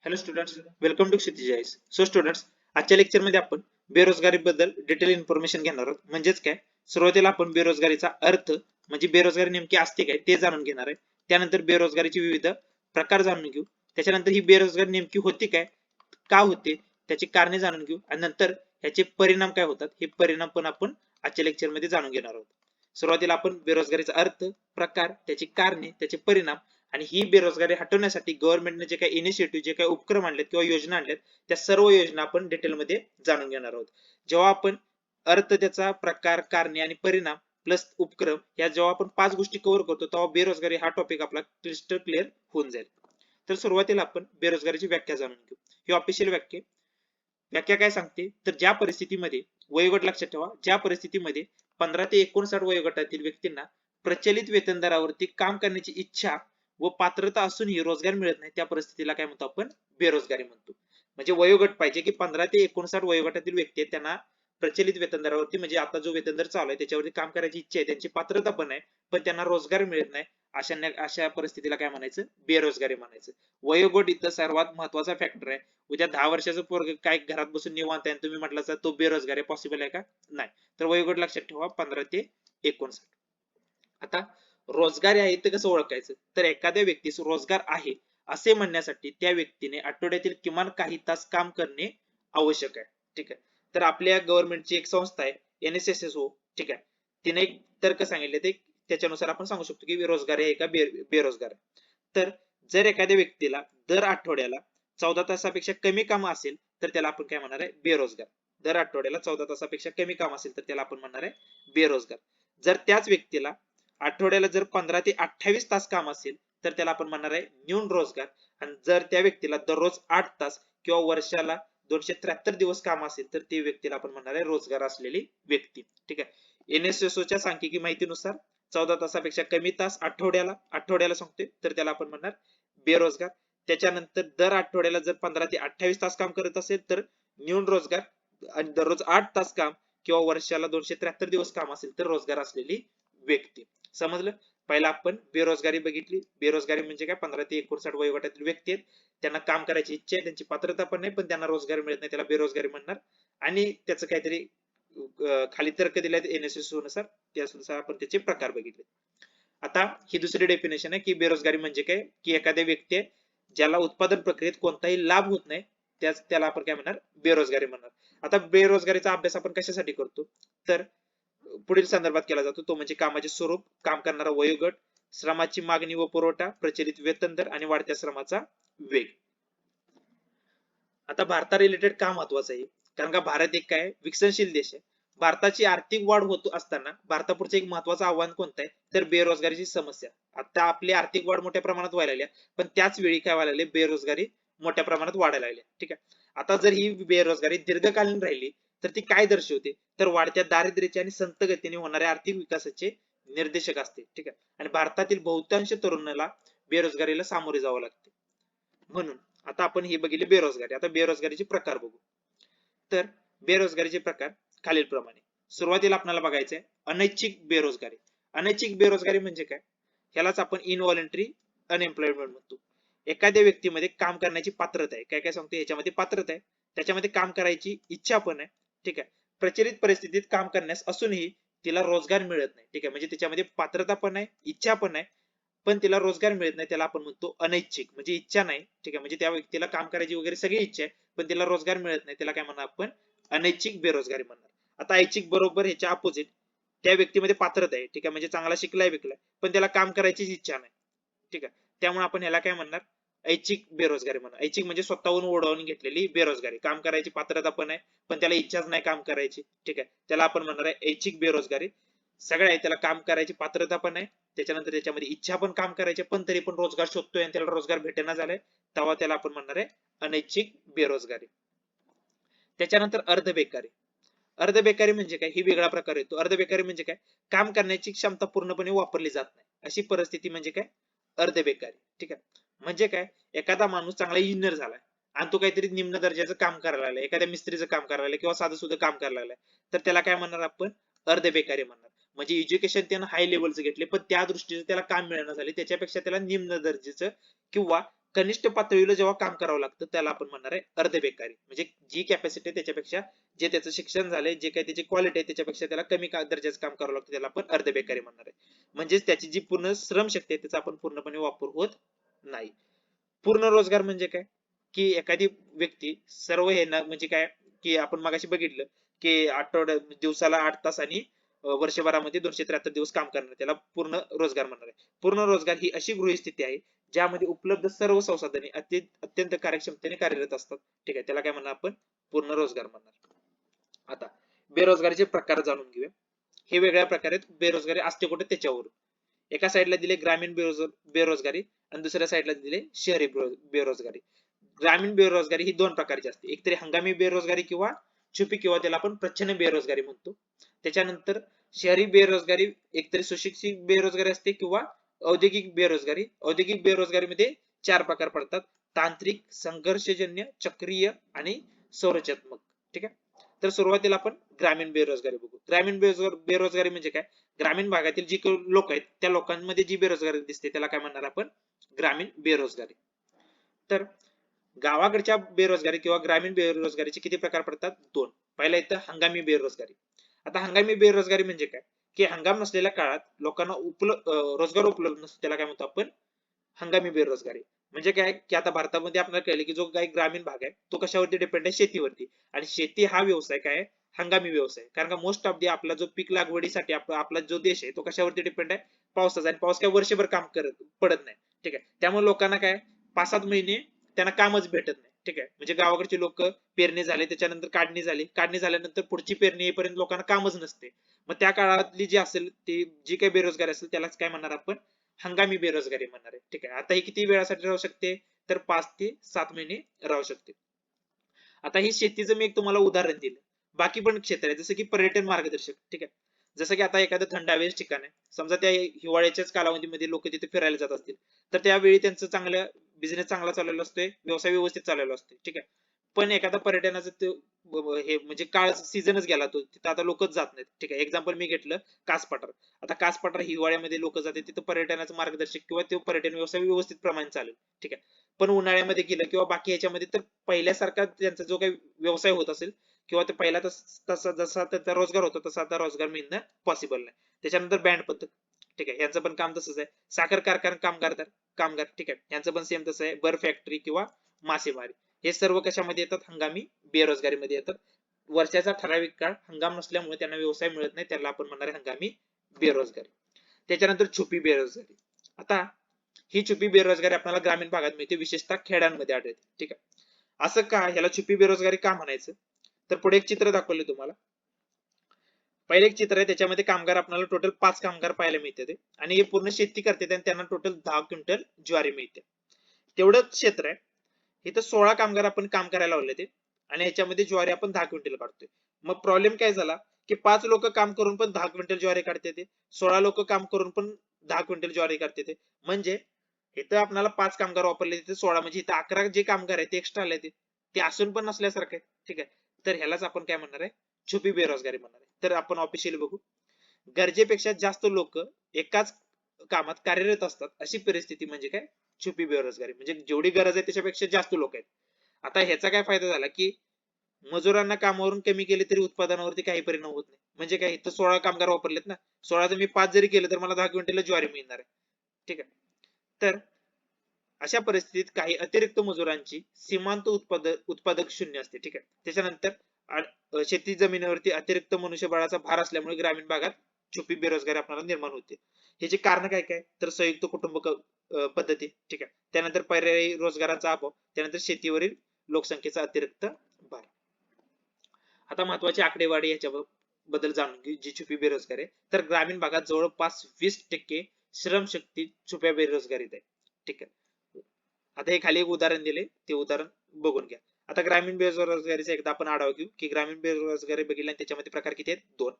Hello students, welcome to Kshitij IAS. So students, आजच्या lecture मध्ये आपण बेरोजगारी बद्दल डिटेल इन्फॉर्मेशन घेणार आहोत. म्हणजेच काय, सुरुवातीला आपण बेरोजगारीचा अर्थ म्हणजे बेरोजगारी नेमकी असते काय ते जाणून घेणार आहे. त्यानंतर बेरोजगारीचे विविध प्रकार जाणून घेऊ. त्याच्यानंतर ही बेरोजगारी नेमकी होती काय, का होते, त्याची कारणे जाणून घेऊ आणि नंतर ह्याचे परिणाम काय होतात हे परिणाम पण आपण आजच्या लेक्चर मध्ये जाणून घेणार आहोत. सुरुवातीला आपण बेरोजगारीचा अर्थ, प्रकार, त्याची कारणे, त्याचे परिणाम आणि ही बेरोजगारी हटवण्यासाठी गव्हर्नमेंटने जे काही इनिशिएटिव्ह, जे काही उपक्रम आणलेत किंवा योजना आणल्यात, त्या सर्व योजना आपण डिटेलमध्ये जाणून घेणार आहोत. जेव्हा आपण अर्थ, त्याचा प्रकार, कारणे आणि परिणाम प्लस उपक्रम या जेव्हा आपण 5 गोष्टी कव्हर करतो तेव्हा बेरोजगारी हा टॉपिक आपला क्लिस्टर क्लिअर होऊन जाईल. तर सुरुवातीला आपण बेरोजगारीची व्याख्या जाणून घेऊ. ही ऑफिशियल व्याख्या काय सांगते, तर ज्या परिस्थितीमध्ये वयोगट लक्षात ठेवा, ज्या परिस्थितीमध्ये 15 ते 59 वयोगटातील व्यक्तींना प्रचलित वेतन दरावरती काम करण्याची इच्छा व पात्रता असूनही रोजगार मिळत नाही, त्या परिस्थितीला काय म्हणतो आपण, बेरोजगारी म्हणतो. म्हणजे वयोगट पाहिजे की 15 ते 59 वयोगटातील व्यक्ती आहेत, त्यांना प्रचलित वेतन दरावरती म्हणजे आता जो वेतन दर चालू आहे त्याच्यावरती काम करायची इच्छा आहे, त्यांची पात्रता पण आहे, पण त्यांना रोजगार मिळत नाही. अशा परिस्थितीला काय म्हणायचं, बेरोजगारी म्हणायचं. वयोगट इथं सर्वात महत्वाचा फॅक्टर आहे. उद्या 10 वर्षाचं पोरग काय घरात बसून निवांत आहे तुम्ही म्हटलं तर तो बेरोजगार आहे, पॉसिबल आहे का, नाही. तर वयोगट लक्षात ठेवा 15 ते 59. आता रोजगार आहे ते कसं ओळखायचं, तर एखाद्या व्यक्तीस रोजगार आहे असे म्हणण्यासाठी त्या व्यक्तीने आठवड्यातील किमान काही तास काम करणे आवश्यक आहे. ठीक आहे. तर आपल्या गव्हर्नमेंटची एक संस्था आहे NSSO. ठीक आहे. तिने एक तर्क सांगितले, ते त्याच्यानुसार आपण सांगू शकतो की रोजगार आहे का बेरोजगार आहे. तर जर एखाद्या व्यक्तीला दर आठवड्याला 14 तासापेक्षा कमी काम असेल तर त्याला आपण काय म्हणणार आहे, बेरोजगार. दर आठवड्याला 14 तासापेक्षा कमी काम असेल तर त्याला आपण म्हणणार आहे बेरोजगार. जर त्याच व्यक्तीला आठवड्याला जर 15 ते 28 तास काम असेल तर त्याला आपण म्हणणार आहे न्यून रोजगार. आणि जर त्या व्यक्तीला दररोज 8 तास किंवा वर्षाला 273 दिवस काम असेल तर ते व्यक्तीला आपण म्हणणार आहे रोजगार असलेली व्यक्ती. ठीक आहे. NSSO च्या सांख्यिकी माहितीनुसार 14 तासापेक्षा कमी तास आठवड्याला सांगतोय तर त्याला आपण म्हणणार बेरोजगार. त्याच्यानंतर दर आठवड्याला जर 15 ते 28 तास काम करत असेल तर न्यून रोजगार. आणि दररोज 8 तास काम किंवा वर्षाला 273 दिवस काम असेल तर रोजगार असलेली व्यक्ती. समजलं. पहिला आपण बेरोजगारी बघितली. बेरोजगारी म्हणजे काय, 15 ते 59 वयोगटातील व्यक्ती आहेत, त्यांना काम करायची इच्छा आहे, त्यांची पात्रता पण नाही, पण त्यांना रोजगार मिळत नाही, त्याला बेरोजगारी म्हणणार. आणि त्याचं काहीतरी खाली तर्क दिलाय NSSO नुसार, त्यानुसार आपण त्याचे प्रकार बघितले. आता ही दुसरी डेफिनेशन आहे की बेरोजगारी म्हणजे काय, की एखाद्या व्यक्ती आहे ज्याला उत्पादन प्रक्रियेत कोणताही लाभ होत नाही, त्याला आपण काय म्हणणार, बेरोजगारी म्हणणार. आता बेरोजगारीचा अभ्यास आपण कशासाठी करतो, तर पुढील संदर्भात केला जातो, तो म्हणजे कामाचे स्वरूप, काम करणारा वयोगट, श्रमाची मागणी व पुरवठा, प्रचलित वेतन दर आणि वाढत्या श्रमाचा वेग. आता भारता रिलेटेड का महत्वाचं आहे, कारण का भारत एक काय विकसनशील देश आहे. भारताची आर्थिक वाढ होत असताना भारतापुढचं एक महत्वाचं आव्हान कोणतं आहे, तर बेरोजगारीची समस्या. आता आपली आर्थिक वाढ मोठ्या प्रमाणात व्हायला लागली, पण त्याच वेळी काय व्हायला लागले, बेरोजगारी मोठ्या प्रमाणात वाढायला लागली. ठीक आहे. आता जर ही बेरोजगारी दीर्घकालीन राहिली तर ती काय दर्शवते, तर वाढत्या दारिद्र्याचे आणि संत गतीने होणाऱ्या आर्थिक विकासाचे निर्देशक असते. ठीक आहे. आणि भारतातील बहुतांश तरुणाला बेरोजगारीला सामोरे जावं लागते. म्हणून आता आपण हे बघितले बेरोजगारी. आता बेरोजगारीचे प्रकार बघू. तर बेरोजगारीचे प्रकार खालील प्रमाणे. सुरुवातीला आपल्याला बघायचंय अनैच्छिक बेरोजगारी. अनैच्छिक बेरोजगारी म्हणजे काय, ह्यालाच आपण इनव्हॉलंटरी अनएम्प्लॉयमेंट म्हणतो. एखाद्या व्यक्तीमध्ये काम करण्याची पात्रता आहे, काय काय सांगतो याच्यामध्ये पात्रता आहे, त्याच्यामध्ये काम करायची इच्छा पण आहे. ठीक आहे. प्रचलित परिस्थितीत काम करण्यास असूनही तिला रोजगार मिळत नाही. ठीक आहे. म्हणजे त्याच्यामध्ये पात्रता पण आहे, इच्छा पण आहे, पण तिला रोजगार मिळत नाही, त्याला आपण म्हणतो अनैच्छिक. म्हणजे इच्छा नाही. ठीक आहे. म्हणजे त्या व्यक्तीला काम करायची वगैरे सगळी इच्छा आहे, पण तिला रोजगार मिळत नाही, त्याला काय म्हणणार आपण, अनैच्छिक बेरोजगारी म्हणणार. आता ऐच्छिक बरोबर ह्याच्या अपोजिट, त्या व्यक्तीमध्ये पात्रता आहे. ठीक आहे. म्हणजे चांगला शिकलाय विकलाय, पण त्याला काम करायचीच इच्छा नाही. ठीक आहे. त्यामुळे आपण ह्याला काय म्हणणार, ऐच्छिक बेरोजगारी म्हणणार. ऐच्छिक म्हणजे स्वतःहून ओढवून घेतलेली बेरोजगारी. काम करायची पात्रता पण आहे, पण त्याला इच्छाच नाही काम करायची. ठीक आहे. त्याला आपण म्हणणार आहे ऐच्छिक बेरोजगारी. सगळं आहे, त्याला काम करायची पात्रता पण आहे, त्याच्यानंतर त्याच्यामध्ये इच्छा पण काम करायची, पण तरी पण रोजगार शोधतोय आणि त्याला रोजगार भेटेना झालाय, तेव्हा त्याला आपण म्हणणार आहे अनैच्छिक बेरोजगारी. त्याच्यानंतर अर्धबेकारी. अर्धबेकारी म्हणजे काय, ही वेगळा प्रकार येतो. अर्धबेकारी म्हणजे काय, काम करण्याची क्षमता पूर्णपणे वापरली जात नाही, अशी परिस्थिती म्हणजे काय, अर्धबेकारी. ठीक आहे. म्हणजे काय, एखादा माणूस चांगला इंजिनियर झालाय आणि तो काहीतरी निम्न दर्जाचं काम करायला लागलाय, एखाद्या मिस्त्रीचं काम करायला लागलाय किंवा साधं सुद्धा काम करायला लागलाय, तर त्याला काय म्हणणार आपण, अर्धबेकारी म्हणणार. म्हणजे एज्युकेशन त्यानं हाय लेवलचं घेतले, पण त्या दृष्टीने त्याला काम मिळणार झाले, त्याच्यापेक्षा त्याला निम्न दर्जाचं किंवा कनिष्ठ पातळीला जेव्हा काम करावं लागतं त्याला आपण म्हणणार आहे अर्धबेकारी. म्हणजे जी कॅपॅसिटी आहे त्याच्यापेक्षा जे त्याचं शिक्षण झालंय, जे काही त्याची क्वालिटी आहे त्याच्यापेक्षा त्याला कमी दर्जाचं काम करावं लागतं, त्याला आपण अर्धबेकारी म्हणणार आहे. म्हणजेच त्याची जी पूर्ण श्रमशक्ती आहे त्याचा आपण पूर्णपणे वापर होत नाही. पूर्ण रोजगार म्हणजे काय, की एखादी व्यक्ती सर्व हे ना म्हणजे काय, की आपण मगाशी बघितलं की दिवसाला 8 तास आणि वर्षभरामध्ये 273 दिवस काम करणार, त्याला पूर्ण रोजगार म्हणणार आहे. पूर्ण रोजगार ही अशी गृहस्थिती आहे ज्यामध्ये उपलब्ध सर्व संसाधने अत्यंत कार्यक्षमतेने कार्यरत असतात. ठीक आहे, त्याला काय म्हणणार आपण, पूर्ण रोजगार म्हणणार. आता बेरोजगारीचे प्रकार जाणून घेऊया. हे वेगळ्या प्रकारे बेरोजगारी असते कुठे त्याच्यावरून. एका साईडला दिले ग्रामीण बेरोजगारी आणि दुसऱ्या साईडला दिले शहरी बेरोजगारी. ग्रामीण बेरोजगारी ही दोन प्रकारची असते, एकतरी हंगामी बेरोजगारी किंवा छुपी किंवा त्याला आपण प्रच्छन्न बेरोजगारी म्हणतो. त्याच्यानंतर शहरी बेरोजगारी एकतरी सुशिक्षित बेरोजगारी असते किंवा औद्योगिक बेरोजगारी. औद्योगिक बेरोजगारीमध्ये 4 प्रकार पडतात: तांत्रिक, संघर्षजन्य, चक्रीय आणि संरचनात्मक. ठीक आहे, तर सुरुवातीला आपण ग्रामीण बेरोजगारी बघू. ग्रामीण बेरोजगारी म्हणजे काय, ग्रामीण भागातील जी लोक आहेत त्या लोकांमध्ये जी बेरोजगारी दिसते त्याला काय म्हणणार आपण, ग्रामीण बेरोजगारी. तर गावाकडच्या बेरोजगारी किंवा ग्रामीण बेरोजगारीचे किती प्रकार पडतात, 2. पहिला येतं हंगामी बेरोजगारी. आता हंगामी बेरोजगारी म्हणजे काय, की हंगाम नसलेल्या काळात लोकांना रोजगार उपलब्ध नसतो, त्याला काय म्हणतो आपण, हंगामी बेरोजगारी. म्हणजे काय, की आता भारतामध्ये आपल्याला कळले की जो काही ग्रामीण भाग आहे तो कशावरती डिपेंड आहे, शेतीवरती. आणि शेती हा व्यवसाय काय आहे, हंगामी व्यवसाय. कारण का मोस्ट ऑफ दी आपला जो पीक लागवडीसाठी आपला जो देश आहे तो कशावरती डिपेंड आहे, पावसाचा. आणि पाऊस काय वर्षभर काम पडत नाही. ठीक आहे, त्यामुळे लोकांना काय 5-7 महिने त्यांना कामच भेटत नाही. ठीक आहे, म्हणजे गावाकडची लोक पेरणी झाली त्याच्यानंतर काढणी झाल्यानंतर पुढची पेरणी येईपर्यंत लोकांना कामच नसते. मग त्या काळातली जी असेल ती जी काही बेरोजगारी असेल त्यालाच काय म्हणणार आपण, हंगामी बेरोजगारी म्हणणार आहे. ठीक आहे, आता ही किती वेळासाठी राहू शकते, तर 5 ते 7 महिने राहू शकते. आता ही शेतीचं मी एक तुम्हाला उदाहरण दिलं. बाकी पण क्षेत्र आहे जसं की पर्यटन मार्गदर्शक. ठीक आहे, जसं की आता एखादं थंड हवेचं ठिकाण आहे, समजा त्या हिवाळ्याच्याच कालावधीमध्ये लोक तिथे फिरायला जात असतील, तर त्यावेळी त्यांचं चांगलं बिझनेस चांगला चाललेला असतोय, व्यवसाय व्यवस्थित चाललेला असतोय. ठीक आहे, पण एखादा पर्यटनाचं हे म्हणजे काळ सीझनच गेला तो, तिथं आता लोकच जात नाहीत. ठीक आहे, एक्झाम्पल मी घेतलं कास पठार. आता कास पठार हिवाळ्यामध्ये लोक जाते, तिथं पर्यटनाचं मार्गदर्शक किंवा तो पर्यटन व्यवसाय व्यवस्थित प्रमाणे चालेल. ठीक आहे, पण उन्हाळ्यामध्ये गेलं किंवा बाकी ह्याच्यामध्ये तर पहिल्यासारखा त्यांचा जो काही व्यवसाय होत असेल किंवा ते पहिला तसा जसा त्याचा रोजगार होता तसा आता रोजगार मिळणं पॉसिबल नाही. त्याच्यानंतर बँड पथक. ठीक आहे, यांचं पण काम तसंच आहे. साखर कारखाना कामगार. ठीक आहे, यांचं पण सेम तसं आहे. बर्फ फॅक्टरी किंवा मासेमारी, हे सर्व कशामध्ये येतात, हंगामी बेरोजगारीमध्ये येतात. वर्षाचा ठराविक काळ हंगाम नसल्यामुळे त्यांना व्यवसाय मिळत नाही, त्याला आपण म्हणणार आहे हंगामी बेरोजगारी. त्याच्यानंतर छुपी बेरोजगारी. आता ही छुपी बेरोजगारी आपल्याला ग्रामीण भागात मिळते, विशेषतः खेड्यांमध्ये आढळते. ठीक आहे, असं का, ह्याला छुपी बेरोजगारी का म्हणायचं, तर पुढे एक चित्र दाखवले तुम्हाला. पहिले एक चित्र आहे त्याच्यामध्ये कामगार आपल्याला टोटल 5 कामगार पाहायला मिळते आणि हे पूर्ण शेती करते आणि त्यांना टोटल 10 क्विंटल ज्वारी मिळते. तेवढंच क्षेत्र आहे. इथं 16 कामगार आपण काम करायला लावले ते आणि ह्याच्यामध्ये ज्वारी आपण 10 क्विंटल काढतोय. मग प्रॉब्लेम काय झाला, की 5 लोक काम करून पण 10 क्विंटल ज्वारी काढते ते, 16 लोक काम करून पण 10 क्विंटल ज्वारी काढते ते. म्हणजे इथं आपल्याला 5 कामगार वापरले, तिथे 16, म्हणजे इथं 11 जे कामगार आहेत ते एक्स्ट्रा आले, ते असून पण नसल्यासारखे. ठीक आहे, तर ह्यालाच आपण काय म्हणणार आहे, छुपी बेरोजगारी म्हणणार आहे. तर आपण ऑफिशियली बघू. गरजेपेक्षा जास्त लोक एकाच कामात कार्यरत असतात अशी परिस्थिती म्हणजे काय, छुपी बेरोजगारी. म्हणजे जेवढी गरज आहे त्याच्यापेक्षा जास्त लोक आहेत. आता ह्याचा काय फायदा झाला, की मजुरांना कामावरून कमी केले तरी उत्पादनावरती काही परिणाम होत नाही. म्हणजे काय, इथं 16 कामगार वापरलेत ना, 16 जर मी 5 जरी केलं तर मला 10 क्विंटल ज्वारी मिळणार आहे. ठीक आहे, तर अशा परिस्थितीत काही अतिरिक्त मजुरांची सीमांत उत्पादक शून्य असते. ठीक आहे, त्याच्यानंतर शेती जमिनीवरती अतिरिक्त मनुष्यबळाचा भार असल्यामुळे ग्रामीण भागात छुपी बेरोजगारी आपल्याला निर्माण होते. ह्याची कारण काय काय, तर संयुक्त कुटुंब पद्धती. ठीक आहे, त्यानंतर पर्यायी रोजगाराचा अभाव, त्यानंतर शेतीवरील लोकसंख्येचा अतिरिक्त भार. आता महत्वाची आकडेवारी याच्या बद्दल जाणून घेऊ, जी छुपी बेरोजगारी आहे. तर ग्रामीण भागात जवळपास 20% श्रमशक्ती छुप्या बेरोजगारीत आहे. ठीक आहे, आता हे खाली एक उदाहरण दिले, ते उदाहरण बघून घ्या. आता ग्रामीण बेरोजगारीचा एकदा आपण आढावा घेऊ, की ग्रामीण बेरोजगारी बघितला त्याच्यामध्ये प्रकार किती आहेत, 2.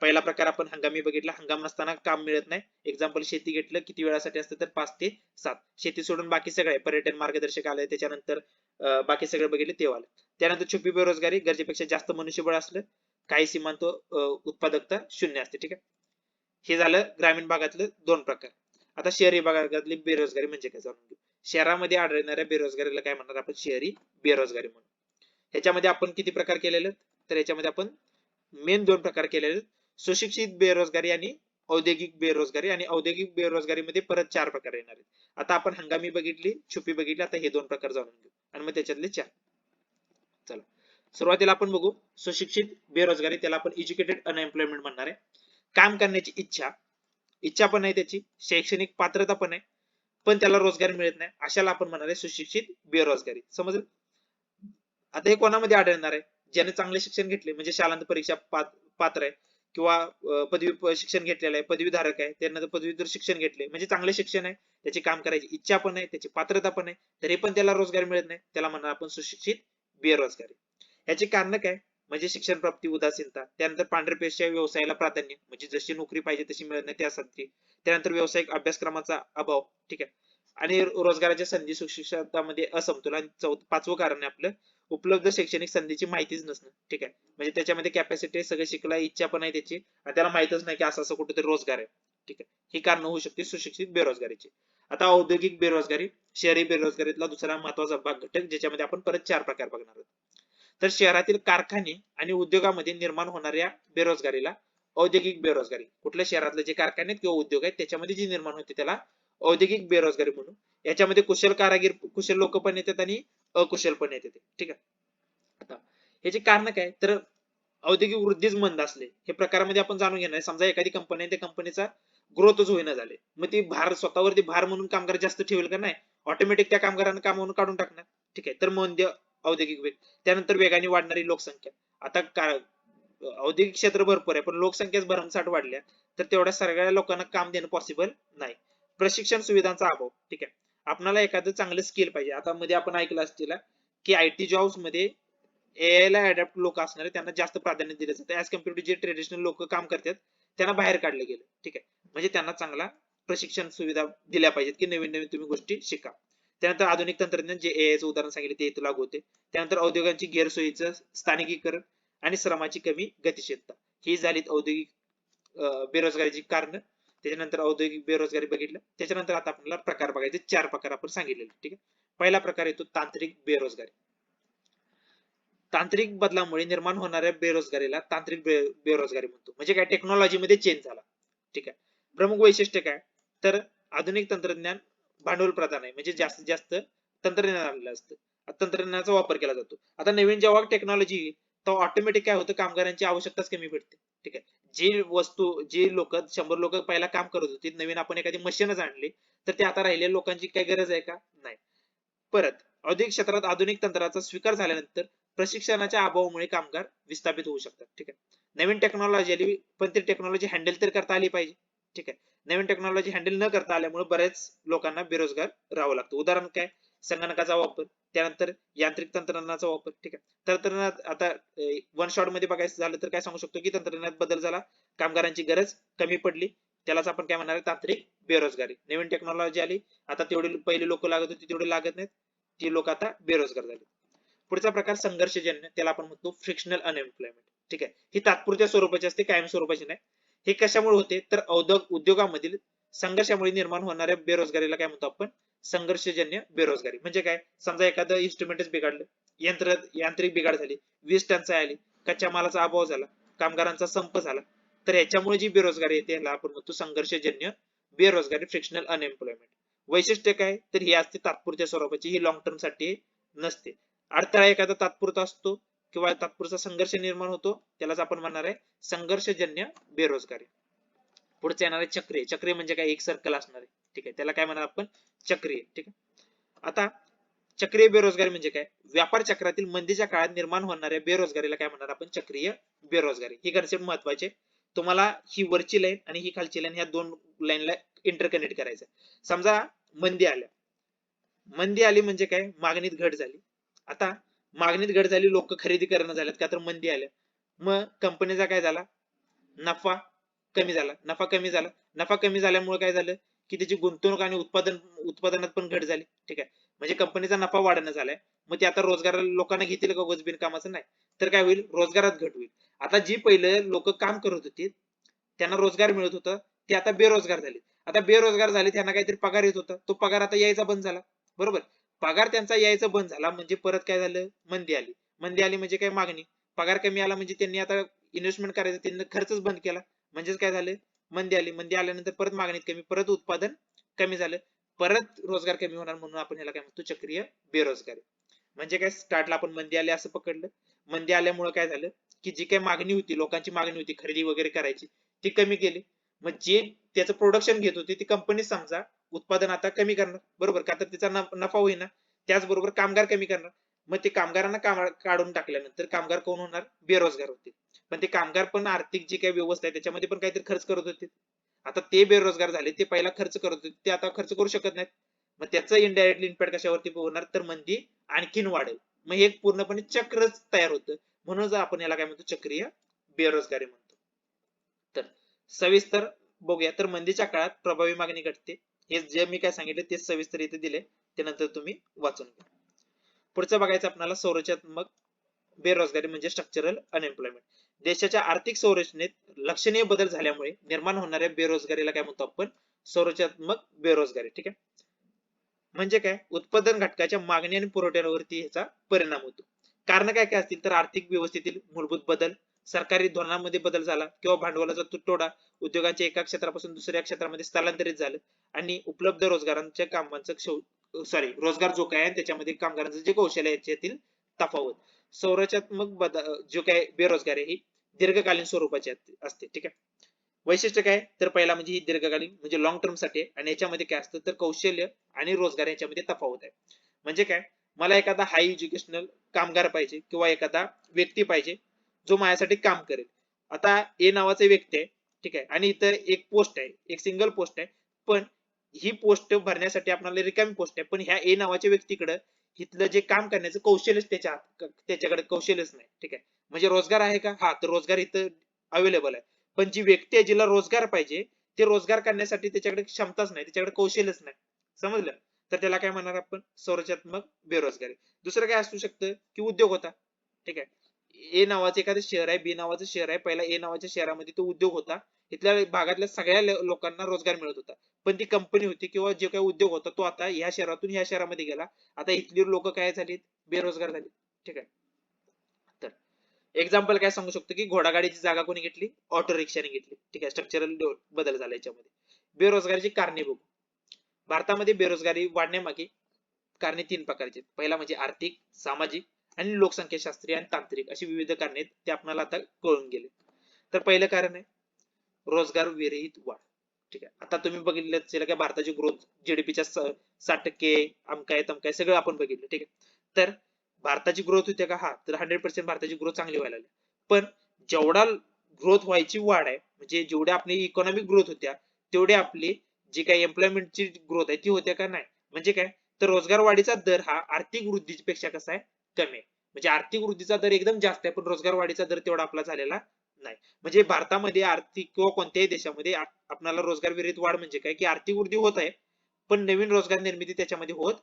पहिला प्रकार आपण हंगामी बघितला, हंगाम नसताना काम मिळत नाही. एक्झाम्पल शेती घेतलं, किती वेळासाठी असतं तर 5 ते 7. शेती सोडून बाकी सगळे पर्यटन मार्गदर्शक आले, त्याच्यानंतर बाकी सगळे बघितले तेव्हा आलं. त्यानंतर छुपी बेरोजगारी, गरजेपेक्षा जास्त मनुष्यबळ असलं, काही सीमांत उत्पादकता शून्य असते. ठीक आहे, हे झालं ग्रामीण भागातलं 2 प्रकार. आता शहरी भागातली बेरोजगारी म्हणजे काय जाणून घेऊ. शहरामध्ये आढळणाऱ्या बेरोजगारीला काय म्हणणार आपण, शहरी बेरोजगारी म्हणून. ह्याच्यामध्ये आपण किती प्रकार केलेले, तर याच्यामध्ये आपण मेन 2 प्रकार केलेले, सुशिक्षित बेरोजगारी आणि औद्योगिक बेरोजगारी. आणि औद्योगिक बेरोजगारीमध्ये परत 4 प्रकार येणार आहेत. आता आपण हंगामी बघितली, छुपी बघितली, आता हे 2 प्रकार जाणून घेऊ आणि मग त्याच्यातले 4. चला सुरुवातीला आपण बघू सुशिक्षित बेरोजगारी, त्याला आपण एज्युकेटेड अनएम्प्लॉयमेंट म्हणणार आहे. काम करण्याची इच्छा पण आहे त्याची, शैक्षणिक पात्रता पण आहे, पण त्याला रोजगार मिळत नाही, अशाला आपण म्हणणार आहे सुशिक्षित बेरोजगारी. समजलं. आता हे कोणामध्ये आढळणार आहे, ज्याने चांगले शिक्षण घेतले म्हणजे शालांत परीक्षा पात्र आहे किंवा पदवी शिक्षण घेतलेलं आहे, पदवीधारक आहे, त्यानंतर पदवीधर शिक्षण घेतले म्हणजे चांगले शिक्षण आहे, त्याची काम करायची इच्छा पण आहे, त्याची पात्रता पण आहे, तरी पण त्याला रोजगार मिळत नाही, त्याला म्हणणार आपण सुशिक्षित बेरोजगारी. याची कारण काय, म्हणजे शिक्षण प्राप्ती उदासीनता, त्यानंतर पांढऱ्या पेशा व्यवसायाला प्राधान्य, म्हणजे जशी नोकरी पाहिजे तशी मिळत नाही त्यासाठी, त्यानंतर व्यावसायिक अभ्यासक्रमाचा अभाव, ठीक आहे, आणि रोजगाराच्या संधी सुशिक्षितांमध्ये असमतोल. आणि 5वं कारण आहे आपलं उपलब्ध शैक्षणिक संधीची माहितीच नसणं, ठीक आहे, म्हणजे त्याच्यामध्ये कॅपॅसिटी सगळं शिकला, इच्छा पण आहे त्याची, आणि त्याला माहितच नाही की असं असं कुठेतरी रोजगार आहे, ठीक आहे. ही कारण होऊ शकते सुशिक्षित बेरोजगारीची. आता औद्योगिक बेरोजगारी, शहरी बेरोजगारीतला दुसरा महत्वाचा भाग घटक, ज्याच्यामध्ये आपण परत 4 प्रकार बघणार आहोत. तर शहरातील कारखाने आणि उद्योगामध्ये निर्माण होणाऱ्या बेरोजगारीला औद्योगिक बेरोजगारी, कुठल्या शहरातले जे कारखाने किंवा उद्योग आहेत त्याच्यामध्ये जी निर्माण होते त्याला औद्योगिक बेरोजगारी म्हणून. याच्यामध्ये कुशल कारागीर, कुशल लोक पण येतात आणि अकुशल पण येतात, ठीक आहे. आता ह्याची कारण काय, तर औद्योगिक वृद्धीच मंद असले, हे प्रकारामध्ये आपण जाणून घेणार आहे. समजा एखादी कंपनी आहे, त्या कंपनीचा ग्रोथच होईना झाले, मग ती भार स्वतःवरती भार म्हणून कामगार जास्त ठेवेल का, नाही, ऑटोमॅटिक त्या कामगारांना कामावरून काढून टाकणार, ठीक आहे. तर मंद औद्योगिक वेग, त्यानंतर वेगाने वाढणारी लोकसंख्या. आता औद्योगिक क्षेत्र भरपूर आहे पण लोकसंख्याच भरमसाठ वाढल्या, तर तेवढ्या सगळ्या लोकांना काम देणं पॉसिबल नाही. प्रशिक्षण सुविधांचा अभाव, ठीक आहे. आपल्याला एखादं चांगलं स्किल पाहिजे. आता मध्ये आपण ऐकलं असतील की आयटी जॉब्स मध्ये एआय ला अडॅप्ट लोक असणारे त्यांना जास्त प्राधान्य दिलं जातं, ऍज कम्पेअर टू जे ट्रेडिशनल लोक काम करतात त्यांना बाहेर काढले गेले, ठीक आहे. म्हणजे त्यांना चांगला प्रशिक्षण सुविधा दिल्या पाहिजेत की नवीन नवीन तुम्ही गोष्टी शिका. त्यानंतर आधुनिक तंत्रज्ञान, जे एआयचं उदाहरण सांगितले ते इथं लागू होते. त्यानंतर औद्योगांची गैरसोयीचं स्थानिकीकरण आणि श्रमाची कमी गतिशीलता, ही झालीत औद्योगिक बेरोजगारीची कारण. त्याच्यानंतर औद्योगिक बेरोजगारी बघितलं, त्याच्यानंतर आता आपल्याला प्रकार बघायचे, 4 प्रकार आपण सांगितलेले, ठीक आहे. पहिला प्रकार येतो तांत्रिक बेरोजगारी. तांत्रिक बदलामुळे निर्माण होणाऱ्या बेरोजगारीला तांत्रिक बेरोजगारी म्हणतो. म्हणजे काय, टेक्नॉलॉजी मध्ये चेंज झाला, ठीक आहे. प्रमुख वैशिष्ट्य काय, तर आधुनिक तंत्रज्ञान भांडवल प्रधान आहे, म्हणजे जास्तीत जास्त तंत्रज्ञान आलेलं असतं, तंत्रज्ञानाचा वापर केला जातो. आता नवीन जेव्हा टेक्नॉलॉजी, तर ऑटोमॅटिक काय होतं, कामगारांची आवश्यकताच कमी पडते, ठीक आहे. जी वस्तू, जी लोक 100 लोक पहिला काम करत होती, नवीन आपण एखादी मशीनच आणली, तर ते आता राहिलेल्या लोकांची काय गरज आहे का, नाही. परत औद्योगिक क्षेत्रात आधुनिक तंत्राचा स्वीकार झाल्यानंतर प्रशिक्षणाच्या अभावामुळे कामगार विस्थापित होऊ शकतात, ठीक आहे. नवीन टेक्नॉलॉजी आली पण ती टेक्नॉलॉजी हँडल तर करता आली पाहिजे, ठीक आहे. नवीन टेक्नॉलॉजी हँडल न करता आल्यामुळे बऱ्याच लोकांना बेरोजगार राहावं लागतं. उदाहरण काय, संगणकाचा वापर, त्यानंतर यांत्रिक तंत्रज्ञानाचा वापर, ठीक आहे. तंत्रज्ञानात आता वन शॉट मध्ये बघायचं झालं तर काय सांगू शकतो की तंत्रज्ञानात बदल झाला, कामगारांची गरज कमी पडली, त्यालाच आपण काय म्हणणार, तांत्रिक बेरोजगारी. नवीन टेक्नॉलॉजी आली, आता तेवढे पहिले लोक लागत होती तेवढे लागत नाहीत, ती लोक आता बेरोजगार झाले. पुढचा प्रकार संघर्षजन्य, त्याला आपण म्हणतो फ्रिक्शनल अनएम्प्लॉयमेंट, ठीक आहे. ही तात्पुरत्या स्वरूपाची असते, कायम स्वरूपाची नाही. हे कशामुळे होते, तर उद्योगामधील संघर्षामुळे निर्माण होणाऱ्या बेरोजगारीला काय म्हणतो आपण, संघर्षजन्य बेरोजगारी. म्हणजे काय, समजा एखादं इन्स्ट्रुमेंटच बिघडलं, यांत्रिक बिघाड झाली, वीज टंचाई आली, कच्च्या मालाचा अभाव झाला, कामगारांचा संप झाला, तर याच्यामुळे जी बेरोजगारी येते याला आपण म्हणतो संघर्षजन्य बेरोजगारी, फ्रिक्शनल अनएम्प्लॉयमेंट. वैशिष्ट्य काय, तर ही असते तात्पुरत्या स्वरूपाची, ही लॉंग टर्म साठी नसते. अडथळा एखादा तात्पुरता असतो किंवा तात्पुरता संघर्ष निर्माण होतो, त्यालाच आपण म्हणणार आहे संघर्षजन्य बेरोजगारी. पुढचे येणार आहे चक्रीय. चक्रीय म्हणजे काय, एक सर्कल असणार आहे, ठीक आहे, त्याला काय म्हणणार आपण, चक्रीय, ठीक आहे. आता चक्रीय बेरोजगारी म्हणजे काय, व्यापार चक्रातील मंदीच्या काळात निर्माण होणाऱ्या बेरोजगारीला काय म्हणणार आपण, चक्रीय बेरोजगारी. ही कन्सेप्ट महत्वाची आहे. तुम्हाला ही वरची लाईन आणि ही खालची लाईन, ह्या 2 लाईनला इंटरकनेक्ट करायचं. समजा मंदी आल्या, मंदी आली म्हणजे काय, मागणीत घट झाली. आता मागणीत घट झाली, लोक खरेदी करणं झाल्यात का, तर मंदी आल्या, मग कंपनीचा काय झाला, नफा कमी झाला. नफा कमी झाल्यामुळे काय झालं, की त्याची गुंतवणूक आणि उत्पादनात पण घट झाली, ठीक आहे. म्हणजे कंपनीचा नफा वाढणं झालाय, मग ते आता रोजगार लोकांना घेतील का उगाच कामाचं, नाही, तर काय होईल, रोजगारात घट होईल. आता जी पहिले लोक काम करत होती त्यांना रोजगार मिळत होतं, ते आता बेरोजगार झाले. आता बेरोजगार झाले, त्यांना काहीतरी पगार येत होता, तो पगार आता यायचा बंद झाला. बरोबर, पगार त्यांचा यायचा बंद झाला म्हणजे परत काय झालं, मंदी आली. मंदी आली म्हणजे काय, मागणी, पगार कमी आला म्हणजे त्यांनी आता इन्व्हेस्टमेंट करायचं, त्यांनी खर्चच बंद केला. म्हणजेच काय झालं, मंदी आली. मंदी आल्यानंतर परत मागणीत कमी, परत उत्पादन कमी झालं, परत रोजगार कमी होणार, म्हणून आपण याला काय म्हणतो, चक्रीय बेरोजगारी. म्हणजे काय, स्टार्टला आपण मंदी आली असं पकडलं. मंदी आल्यामुळे काय झालं, की जी काही मागणी होती, लोकांची मागणी होती खरेदी वगैरे करायची, ती कमी केली. मग जे त्याचं प्रोडक्शन घेत होती ती कंपनी समजा उत्पादन आता कमी करणार, बरोबर, का तर तिचा नफा होईना. त्याचबरोबर कामगार कमी करणार. मग ते कामगारांना काढून टाकल्यानंतर कामगार कोण होणार, बेरोजगार होतील. पण ते कामगार पण आर्थिक जी काही व्यवस्था आहे त्याच्यामध्ये पण काहीतरी खर्च करत होते. आता ते बेरोजगार झाले, ते पहिला खर्च करत होते, ते आता खर्च करू शकत नाहीत. मग त्याचं इनडायरेक्टली इम्पॅक्ट कशावरती होणार, तर मंदी आणखीन वाढेल. मग हे पूर्णपणे चक्रच तयार होतं. म्हणून आपण याला काय म्हणतो, चक्रीय बेरोजगारी म्हणतो. तर सविस्तर बघूया. तर मंदीच्या काळात प्रभावी मागणी घटते. हे जे मी काय सांगितले ते सविस्तर इथे दिले, ते नंतर तुम्ही वाचून घ्या. पुढचं बघायचं आपल्याला, संरचनात्मक बेरोजगारी म्हणजे स्ट्रक्चरल अनएम्प्लॉयमेंट. देशाच्या आर्थिक संरचनेत लक्षणीय बदल झाल्यामुळे निर्माण होणाऱ्या बेरोजगारीला काय म्हणतो आपण, संरचनात्मक बेरोजगारी. ठीक आहे, म्हणजे काय, उत्पादन घटकाच्या मागणी आणि पुरवठ्यावरती याचा परिणाम होतो. कारण काय काय असतील, तर आर्थिक व्यवस्थेतील मूलभूत बदल, सरकारी धोरणामध्ये बदल झाला, किंवा भांडवलाचा तुटवडा, उद्योगांच्या एका क्षेत्रापासून दुसऱ्या क्षेत्रामध्ये स्थलांतरित झालं, आणि उपलब्ध रोजगारांच्या कामांचं रोजगार जो काय आहे त्याच्यामध्ये कामगारांचं जे कौशल्य आहे याच्यातील तफावत. संरचनात्मक बदल जो काय बेरोजगारी ही दीर्घकालीन स्वरूपाची असते. ठीक आहे, वैशिष्ट्य काय, तर पहिला म्हणजे ही दीर्घकालीन म्हणजे लॉंग टर्म साठी आहे, आणि याच्यामध्ये काय असतं, तर कौशल्य आणि रोजगार याच्यामध्ये तफावत आहे. म्हणजे काय, मला एखादा हाय एज्युकेशनल कामगार पाहिजे, किंवा एखादा व्यक्ती पाहिजे जो माझ्यासाठी काम करेल. आता ए नावाचा व्यक्ती आहे, ठीक आहे, आणि इथं एक पोस्ट आहे, एक सिंगल पोस्ट आहे, पण ही पोस्ट भरण्यासाठी आपल्याला रिकामी पोस्ट आहे, पण ह्या ए नावाच्या व्यक्तीकडे इथलं जे काम करण्याचं कौशल्यच त्याच्याकडे कौशल्यच नाही. ठीक आहे, म्हणजे रोजगार आहे का, हा, तर रोजगार इथं अवेलेबल आहे, पण जी व्यक्ती आहे जिला रोजगार पाहिजे, ते रोजगार करण्यासाठी त्याच्याकडे क्षमताच नाही, त्याच्याकडे कौशल्यच नाही. समजलं, तर त्याला काय म्हणणार आपण, संरचनात्मक बेरोजगारी. दुसरं काय असू शकतं, की उद्योग होता. ठीक आहे, ए नावाचं एखादं शहर आहे, बी नावाचं शहर आहे, पहिला ए नावाच्या शहरामध्ये तो उद्योग होता, इथल्या भागातल्या सगळ्या लोकांना रोजगार मिळत होता, पण ती कंपनी होती किंवा जे काही उद्योग होता तो आता ह्या शहरातून ह्या शहरामध्ये गेला. आता इथली लोक काय झाली, बेरोजगार झाली. ठीक आहे, तर एक्झाम्पल काय सांगू शकतो, की घोडागाडीची जागा कोणी घेतली, ऑटो रिक्षाने घेतली. ठीक आहे, स्ट्रक्चरल बदल झाला याच्यामध्ये. बेरोजगारीची कारणे बघू. भारतामध्ये बेरोजगारी वाढण्यामागे कारणे 3 प्रकारची आहेत. पहिला म्हणजे आर्थिक, सामाजिक आणि लोकसंख्याशास्त्रीय आणि तांत्रिक अशी विविध कारणे आहेत, ते आपल्याला आता कळून गेले. तर पहिलं कारण आहे रोजगार विरहित वाढ. ठीक आहे, आता तुम्ही बघितलं असेल की भारताची ग्रोथ जीडीपीच्या 60% अमकाय तमकाय सगळं आपण बघितलं. ठीक आहे, तर भारताची ग्रोथ होते का, हा, तर 100% भारताची ग्रोथ चांगली व्हायला लागली. पण जेवढा ग्रोथ व्हायची वाढ आहे, म्हणजे जेवढ्या आपली इकॉनॉमिक ग्रोथ होत्या, तेवढे आपली जी काही एम्प्लॉयमेंटची ग्रोथ आहे ती होते का, नाही. म्हणजे काय, तर रोजगार वाढीचा दर हा आर्थिक वृद्धीपेक्षा कसा आहे, कमी आहे. म्हणजे आर्थिक वृद्धीचा दर एकदम जास्त आहे, पण रोजगार वाढीचा दर तेवढा आपला झालेला नाही. म्हणजे भारतामध्ये आर्थिक किंवा कोणत्याही देशामध्ये आपल्याला रोजगार विरहित वाढ म्हणजे काय, की आर्थिक वृद्धी होत आहे, पण नवीन रोजगार निर्मिती त्याच्यामध्ये होत